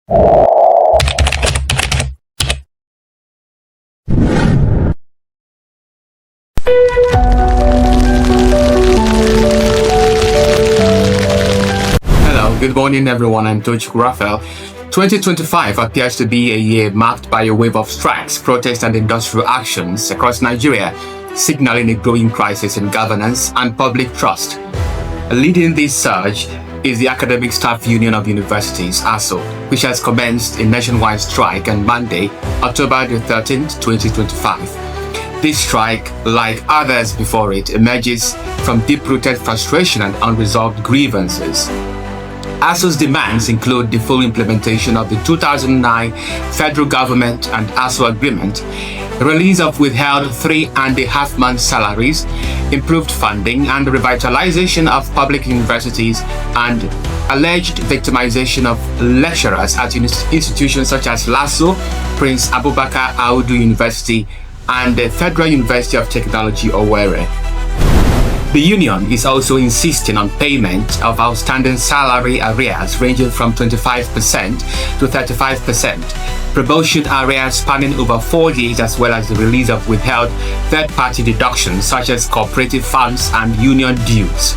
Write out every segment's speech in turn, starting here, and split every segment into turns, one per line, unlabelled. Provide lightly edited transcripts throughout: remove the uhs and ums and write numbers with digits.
Hello, good morning everyone, I'm Coach Raphael. 2025 appears to be a year marked by a wave of strikes, protests and industrial actions across Nigeria, signaling a growing crisis in governance and public trust. Leading this surge is the Academic Staff Union of Universities, ASUU, which has commenced a nationwide strike on Monday, October the 13th, 2025. This strike, like others before it, emerges from deep-rooted frustration and unresolved grievances. ASUU's demands include the full implementation of the 2009 federal government and ASUU agreement, release of withheld 3.5 months salaries, improved funding and revitalization of public universities, and alleged victimization of lecturers at institutions such as LASU, Prince Abubakar Audu University, and the Federal University of Technology, Owerri. The union is also insisting on payment of outstanding salary arrears ranging from 25% to 35%, promotion arrears spanning over 4 years, as well as the release of withheld third-party deductions such as cooperative funds and union dues.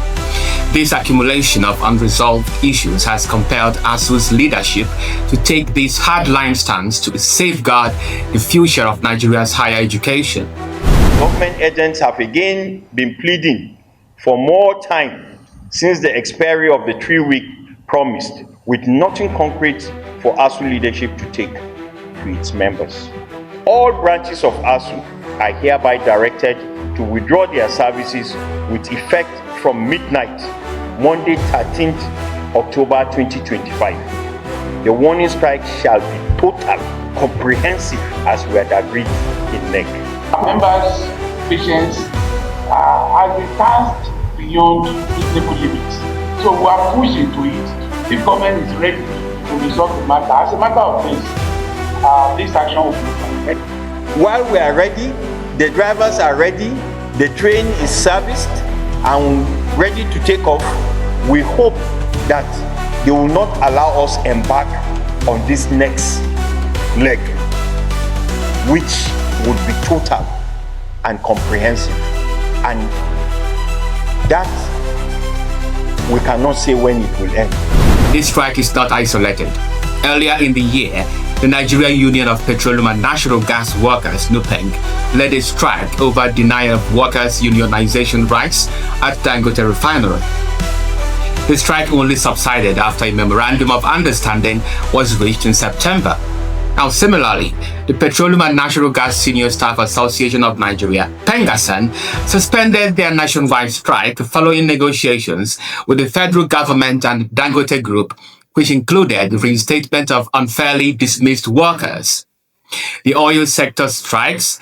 This accumulation of unresolved issues has compelled ASUU's leadership to take this hardline stance to safeguard the future of Nigeria's higher education.
Government agents have again been pleading for more time since the expiry of the 3-week promised, with nothing concrete for ASUU leadership to take to its members. All branches of ASUU are hereby directed to withdraw their services with effect from midnight, Monday 13th October 2025. The warning strike shall be total, comprehensive, as we had agreed in NEC.
Members' patience has been passed beyond reasonable limits. So we are pushing to it. If government is ready to resolve the matter, as a matter of this action will be taken.
While we are ready, the drivers are ready, the train is serviced and ready to take off. We hope that they will not allow us embark on this next leg, which would be total and comprehensive, and that we cannot say when it will end.
This strike is not isolated. Earlier in the year, the Nigerian Union of Petroleum and Natural Gas Workers, NUPENG, led a strike over denial of workers' unionization rights at Dangote Refinery. The strike only subsided after a memorandum of understanding was reached in September. Now, similarly, the Petroleum and Natural Gas Senior Staff Association of Nigeria, PENGASAN, suspended their nationwide strike following negotiations with the federal government and Dangote Group, which included the reinstatement of unfairly dismissed workers. The oil sector strikes,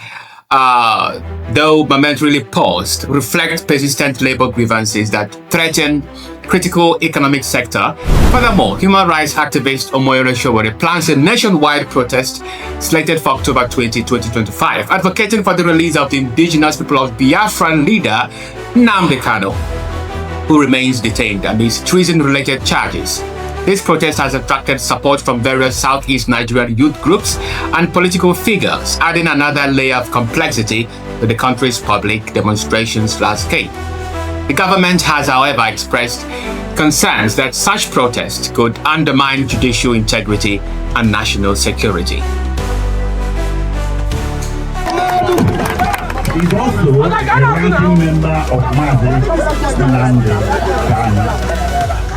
though momentarily paused, reflect persistent labor grievances that threaten critical economic sector. Furthermore, human rights activist Omoyele Sowore plans a nationwide protest slated for October 20, 2025, advocating for the release of the indigenous people of Biafran leader Nnamdi Kanu, who remains detained amidst treason-related charges. This protest has attracted support from various Southeast Nigerian youth groups and political figures, adding another layer of complexity to the country's public demonstrations landscape. The government has, however, expressed concerns that such protests could undermine judicial integrity and national security.
He's also a ranking member of Nnamdi Kanu.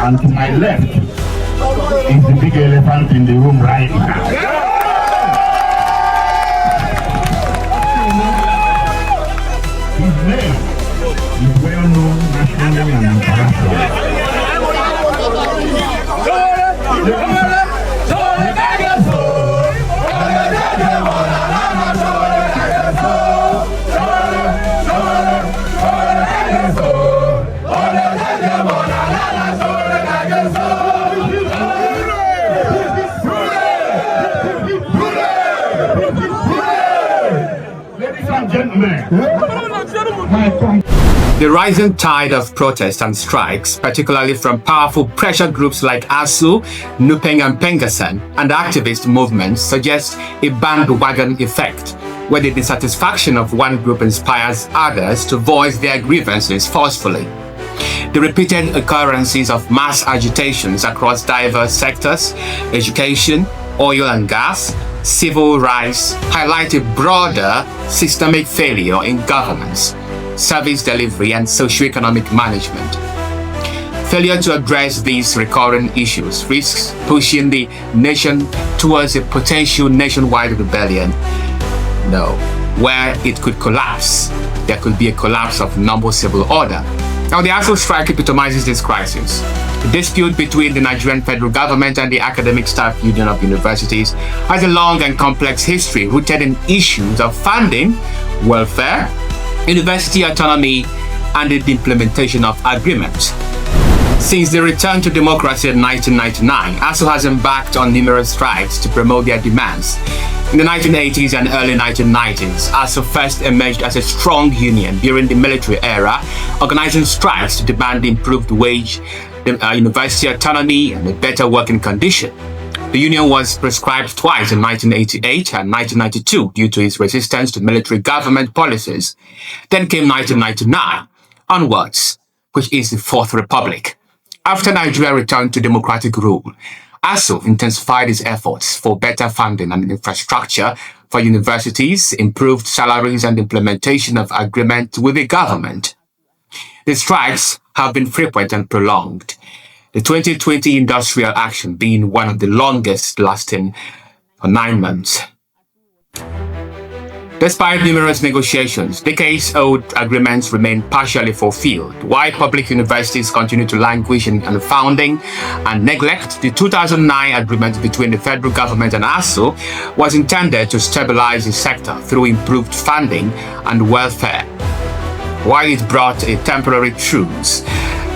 And to my left is the big elephant in the room right now. His name is well known nationally and internationally. Ladies and gentlemen, my
The rising tide of protests and strikes, particularly from powerful pressure groups like ASUU, Nupeng and Pengasan, and activist movements, suggests a bandwagon effect, where the dissatisfaction of one group inspires others to voice their grievances forcefully. The repeated occurrences of mass agitations across diverse sectors, education, oil and gas, civil rights, highlight a broader systemic failure in governance, service delivery, and socio-economic management. Failure to address these recurring issues risks pushing the nation towards a potential nationwide rebellion. No, where it could collapse, there could be a collapse of normal civil order. Now, the ASUU strike epitomizes this crisis. The dispute between the Nigerian federal government and the Academic Staff Union of Universities has a long and complex history rooted in issues of funding, welfare, university autonomy, and the implementation of agreements. Since the return to democracy in 1999, ASUU has embarked on numerous strikes to promote their demands. In the 1980s and early 1990s, ASUU first emerged as a strong union during the military era, organizing strikes to demand improved wage, university autonomy, and a better working condition. The union was proscribed twice in 1988 and 1992 due to its resistance to military government policies. Then came 1999 onwards, which is the Fourth Republic. After Nigeria returned to democratic rule, ASUU intensified its efforts for better funding and infrastructure for universities, improved salaries, and implementation of agreements with the government. The strikes have been frequent and prolonged, the 2020 industrial action being one of the longest, lasting for 9 months. Despite numerous negotiations, decades-old agreements remain partially fulfilled. While public universities continue to languish in unfounding and neglect, the 2009 agreement between the federal government and ASUU was intended to stabilize the sector through improved funding and welfare. While it brought a temporary truce,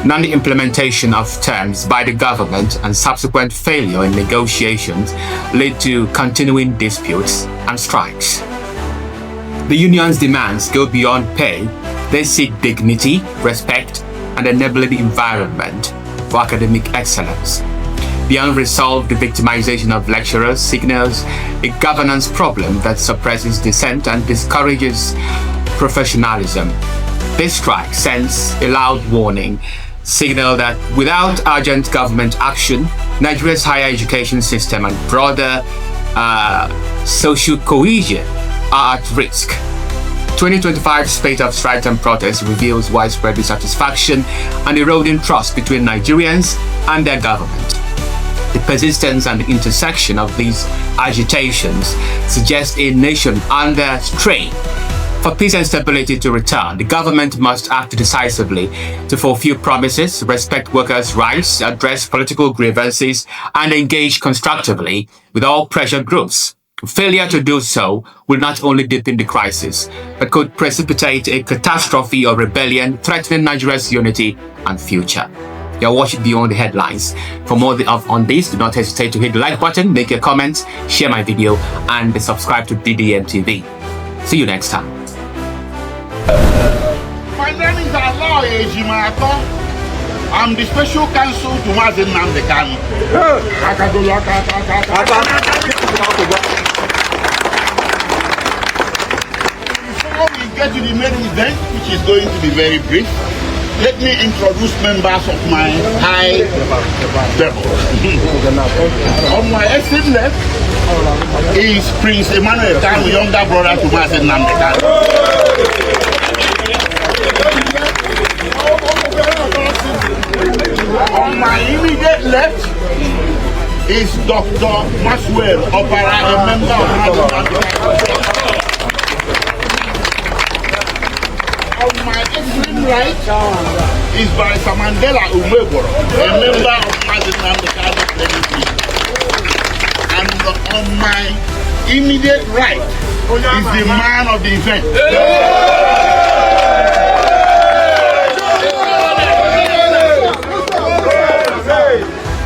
non-implementation of terms by the government and subsequent failure in negotiations led to continuing disputes and strikes. The union's demands go beyond pay. They seek dignity, respect, and enabling environment for academic excellence. The unresolved victimization of lecturers signals a governance problem that suppresses dissent and discourages professionalism. This strike sends a loud warning signal that without urgent government action, Nigeria's higher education system and broader social cohesion are at risk. 2025 spate of strikes and protests reveals widespread dissatisfaction and eroding trust between Nigerians and their government. The persistence and intersection of these agitations suggest a nation under strain. For peace and stability to return, the government must act decisively to fulfill promises, respect workers' rights, address political grievances, and engage constructively with all pressure groups. Failure to do so will not only deepen the crisis, but could precipitate a catastrophe or rebellion threatening Nigeria's unity and future. You're watching Beyond the Headlines. For more on this, do not hesitate to hit the like button, make your comments, share my video, and subscribe to DDM TV. See you next time.
My name is Omoyele. I'm the special counsel to Nnamdi Kanu. Before we get to the main event, which is going to be very brief, let me introduce members of my high level. On my extreme left is Prince Emmanuel Kanu, younger brother to Nnamdi Kanu. On my immediate left is Dr. Maxwell Opara, a member of Nnamdi Kanu. On my extreme right is Barrister Mandela Umegoro, a member of Nnamdi Kanu. And on my immediate right is the man of the event.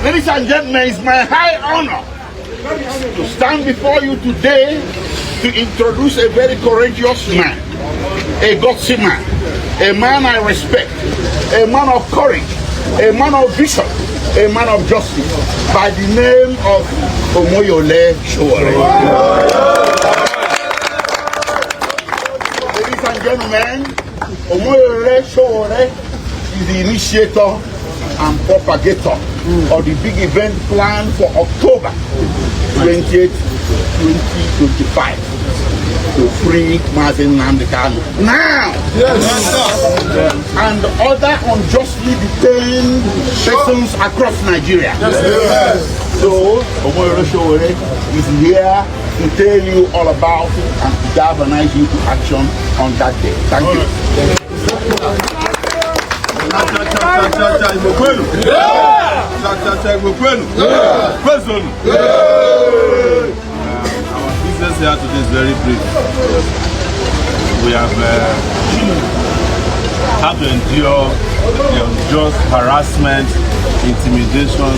Ladies and gentlemen, it's my high honor to stand before you today to introduce a very courageous man, a gutsy man, a man I respect, a man of courage, a man of vision, a man of justice, by the name of Omoyele Sowore. Ladies and gentlemen, Omoyele Sowore is the initiator and propagator of the big event planned for October 28, 2025 to free Nnamdi Kanu now. And other unjustly detained persons across Nigeria. So Omoyele Sowore is here to tell you all about it and to galvanize you to action on that day. Thank you.
Our business here today is very brief. We have had to endure the unjust harassment, intimidation,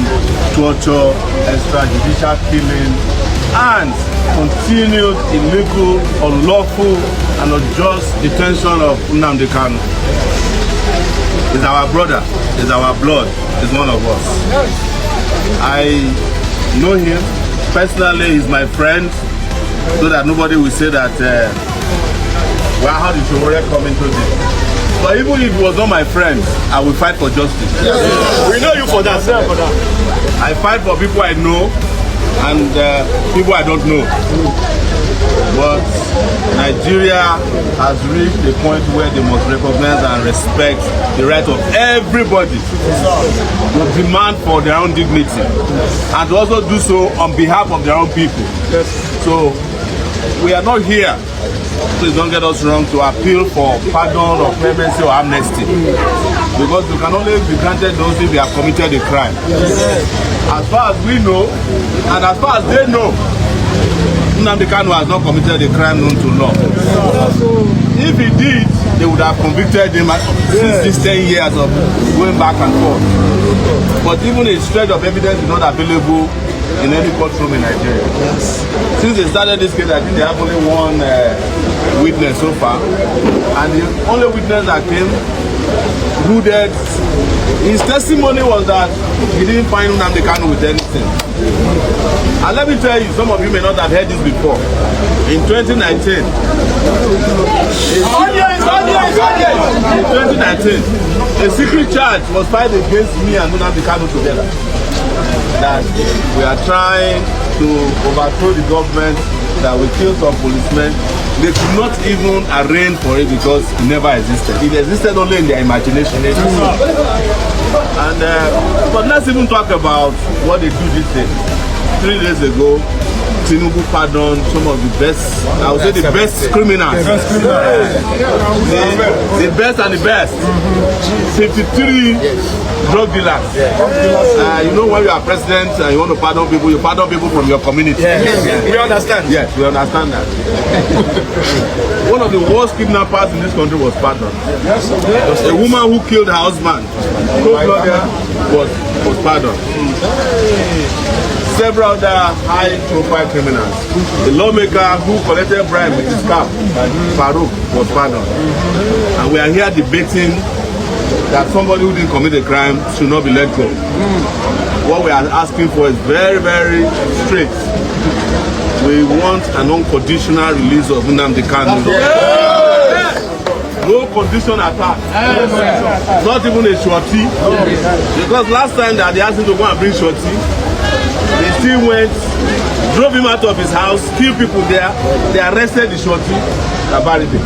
torture, extrajudicial killing, and continued illegal, unlawful, and unjust detention of Nnamdi Kanu. He's our brother, he's our blood, he's one of us. I know him personally, he's my friend, so that nobody will say that, well, how did Sowore come into this? But even if he was not my friend, I will fight for justice.
We know you for that, sir.
I fight for people I know and people I don't know. But Nigeria has reached a point where they must recognize and respect the right of everybody to demand for their own dignity and to also do so on behalf of their own people. So we are not here, please don't get us wrong, to appeal for pardon or clemency or amnesty, because we can only be granted those if they have committed a crime. As far as we know, and as far as they know, Nnamdi Kanu has not committed a crime known to law. If he did, they would have convicted him since these 10 years of going back and forth. But even a shred of evidence is not available in any courtroom in Nigeria. Since they started this case, I think they have only one witness so far. And the only witness that came rooted, his testimony was that he didn't find Nnamdi Kanu with anything. And let me tell you, some of you may not have heard this before. In 2019, a secret charge was filed against me and Nnamdi Kanu together. That we are trying to overthrow the government, that we killed some policemen. They could not even arrange for it because it never existed. It existed only in their imagination. And but let's even talk about what they do these days. 3 days ago, Tinubu pardoned some of the best, I would say the best criminals. The best and the best. 53 drug dealers. You know, when you are president and you want to pardon people, you pardon people from your community.
We understand.
Yes, we understand that. One of the worst kidnappers in this country was pardoned. A woman who killed her husband, was pardoned. Several other high-profile criminals. The lawmaker who collected bribe with his cap, Farouk, was pardoned. And we are here debating that somebody who didn't commit a crime should not be let go. What we are asking for is very, very straight. We want an unconditional release of Nnamdi Kanu. No condition attached. Not even a shorty. Because last time that they asked him to go and bring shorty, they still went, drove him out of his house, killed people there. They arrested the shorty, Abaribe.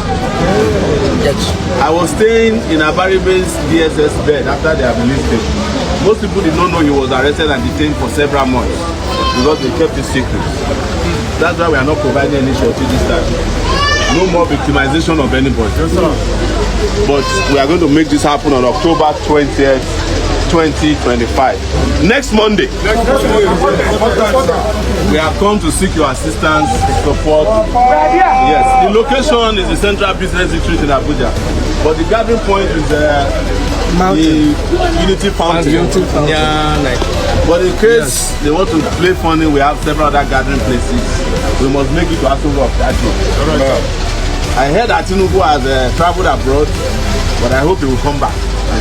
I was staying in Abaribe's DSS bed after they have released him. Most people did not know he was arrested and detained for several months because they kept it secret. That's why we are not providing any shorty this time. No more victimization of anybody. But we are going to make this happen on October 20th, 2025. Next Monday. We have come to seek your assistance, support. Yes, the location is the Central Business District in Abuja. But the gathering point is the Unity Fountain. But in case they want to play funny, we have several other gathering places. We must make it to ASUU that day. I heard that Tinubu has traveled abroad, but I hope he will come back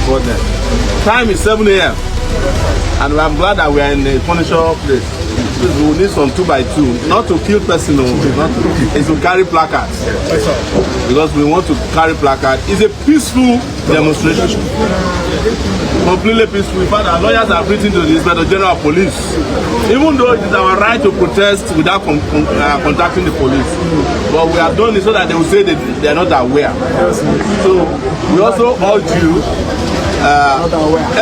before then. Time is 7 a.m. and I'm glad that we are in a furniture place. We will need some 2x2, not to kill person, it's to carry placards. Because we want to carry placards. It's a peaceful demonstration. Completely peaceful. In fact, our lawyers have written to the Inspector General of Police. Even though it is our right to protest without contacting the police. But we have done it so that they will say that they are not aware. So we also urge you,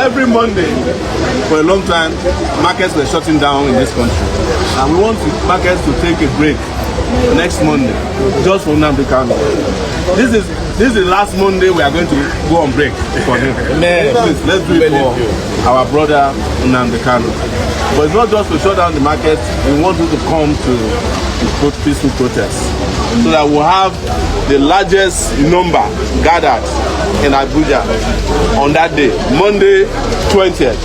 every Monday for a long time, markets were shutting down in this country. And we want markets to take a break next Monday, just for Nnamdi Kanu. This is the last Monday we are going to go on break for him. Please, let's do it for our brother Nnamdi Kanu. But it's not just to shut down the market, we want you to come to peaceful protests so that we'll have the largest number gathered in Abuja on that day, Monday 20th.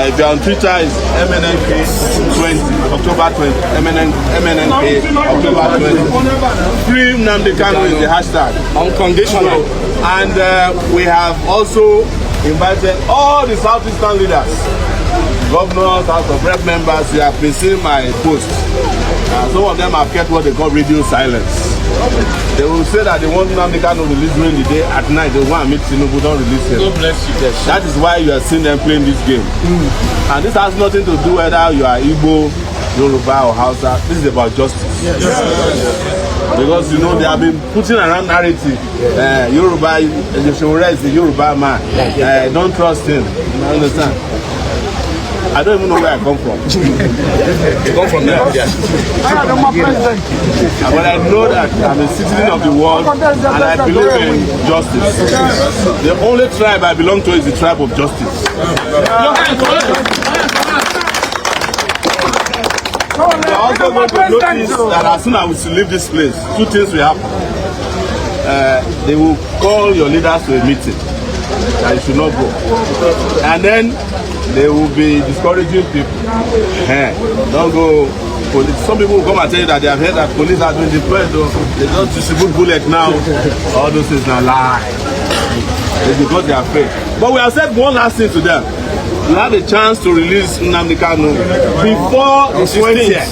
If you're on Twitter, it's MNNK20, October 20, MNNK, October 20. Free Nnamdi Kanu is the hashtag. Unconditional. And we have also invited all the Southeastern leaders, governors, House of Rep members. You have been seeing my posts. Some of them have kept what they call radio silence. They will say that they want Nnamdi Kanu released during the day. At night, they want to meet Tinubu, don't release him. God bless you. Yes. That is why you are seeing them playing this game. And this has nothing to do whether you are Igbo, Yoruba, or Hausa. This is about justice. Yes. Because you know they have been putting around narrative. Yoruba, Sowore is the Yoruba man. Don't trust him. You understand? I don't even know where I come from. You come from there? Yes. But I know that I'm a citizen of the world and I believe in justice. The only tribe I belong to is the tribe of justice. I also want to notice that as soon as we leave this place, two things will happen. They will call your leaders to a meeting that you should not go. And then they will be discouraging people. Don't go. Some people will come and tell you that they have heard that police are doing deployed. They don't distribute bullets now. All those things are lies. It's because they are afraid. But we have said one last thing to them. You have a chance to release Nnamdi Kanu before the 20th.